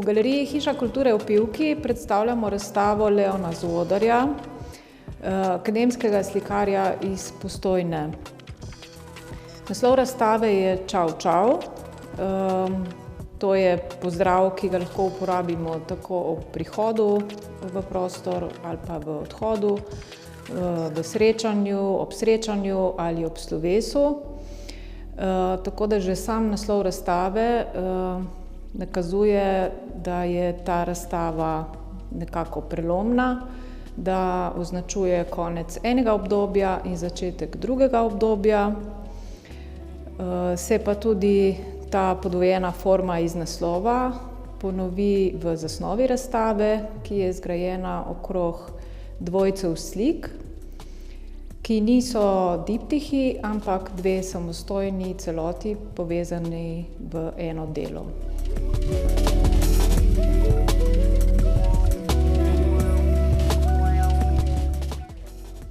Galeriji Hiša kulture v Pivki predstavljamo razstavo Leona Zvodarja, akademskega slikarja iz Postojne. Naslov razstave je Čau, čau. To je pozdrav, ki ga lahko uporabimo tako ob prihodu v prostor ali pa v odhodu, v srečanju, ob srečanju ali ob slovesu. Tako da že sam naslov razstave nakazuje, da je ta razstava nekako prelomna, da označuje konec enega obdobja in začetek drugega obdobja. Se pa tudi ta podvojena forma iz naslova ponovi v zasnovi razstave, ki je zgrajena okrog dvojcev slik, ki niso diptihi, ampak dve samostojni celoti povezani v eno delo.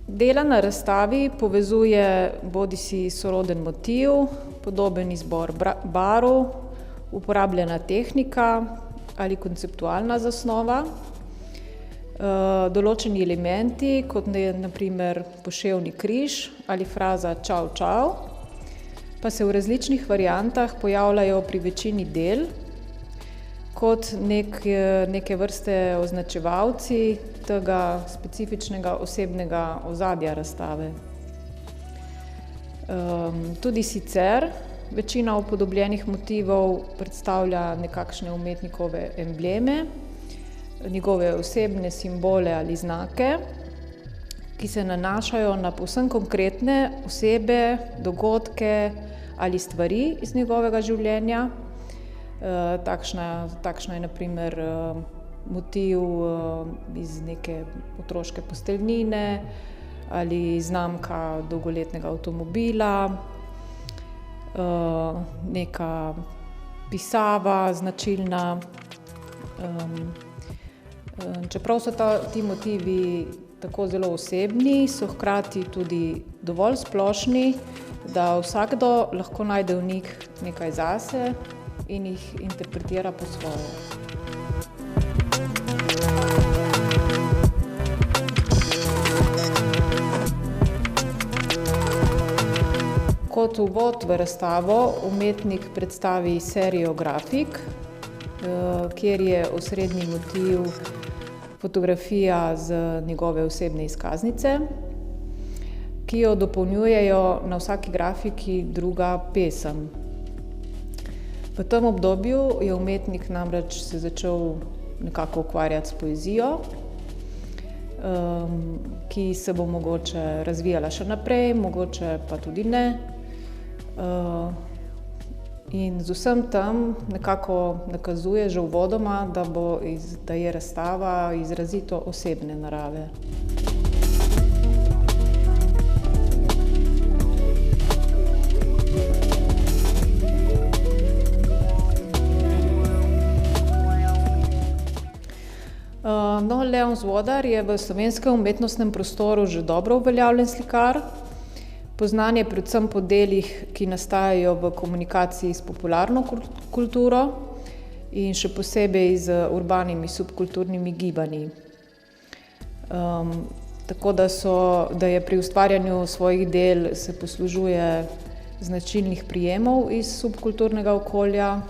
Dela na razstavi povezuje bodisi soroden motiv, podoben izbor barv, uporabljena tehnika ali konceptualna zasnova. Določeni elementi, kot na primer poševni križ ali fraza čau, čau, pa se v različnih variantah pojavljajo pri večini del kot neke vrste označevalci tega specifičnega osebnega ozadja razstave. Tudi sicer večina upodobljenih motivov predstavlja nekakšne umetnikove embleme, njegove osebne simbole ali znake, ki se nanašajo na povsem konkretne osebe, dogodke ali stvari iz njegovega življenja. Takšna je na primer motiv iz neke otroške posteljnine ali znamka dolgoletnega avtomobila, neka pisava značilna. Čeprav so ti motivi tako zelo osebni, so hkrati tudi dovolj splošni, da vsakdo lahko najde v njih nekaj zase in jih interpretira po svoje. Kot uvod v razstavo umetnik predstavi serijo grafik, kjer je osrednji motiv fotografija z njegove osebne izkaznice, ki jo dopolnjujejo na vsaki grafiki druga pesem. V tem obdobju je umetnik namreč se začel nekako ukvarjati s poezijo, ki se bo mogoče razvijala še naprej, mogoče pa tudi ne. In z vsem tem nekako nakazuje že uvodoma, da je razstava izrazito osebne narave. Leon Zvodar je v slovenskem umetnostnem prostoru že dobro uveljavljen slikar. Poznan je predvsem po delih, ki nastajajo v komunikaciji s popularno kulturo in še posebej z urbanimi subkulturnimi gibanji. Tako da je pri ustvarjanju svojih del se poslužuje značilnih prijemov iz subkulturnega okolja,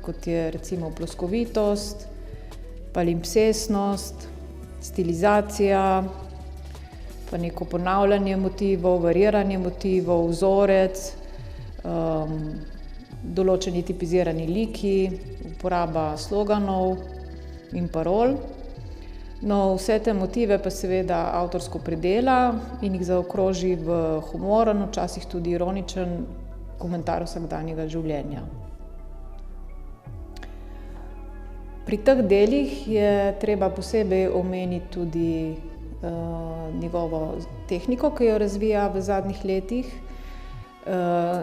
kot je recimo ploskovitost, palimpsestnost, stilizacija, pa neko ponavljanje motivov, variiranje motivov, vzorec, določeni tipizirani liki, uporaba sloganov in parol. Vse te motive pa seveda avtorsko predela in jih zaokroži v humoren, včasih tudi ironičen komentar vsakdanjega življenja. Pri teh delih je treba posebej omeniti tudi njegovo tehniko, ki jo razvija v zadnjih letih.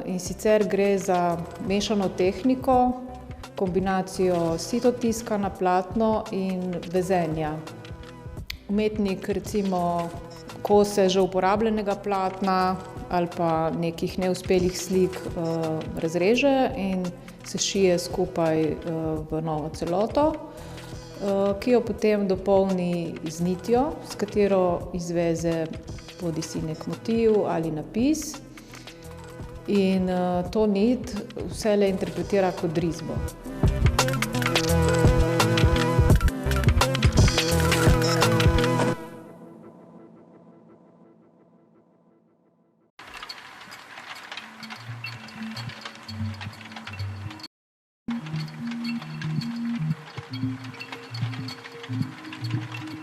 In sicer gre za mešano tehniko, kombinacijo sitotiska na platno in vezenja. Umetnik recimo kose že uporabljenega platna ali pa nekih neuspelih slik razreže in se šije skupaj v novo celoto. ki jo potem dopolni z nitjo, s katero izveze bodisi nek motiv ali napis. In to nit vselej interpretira kot risbo.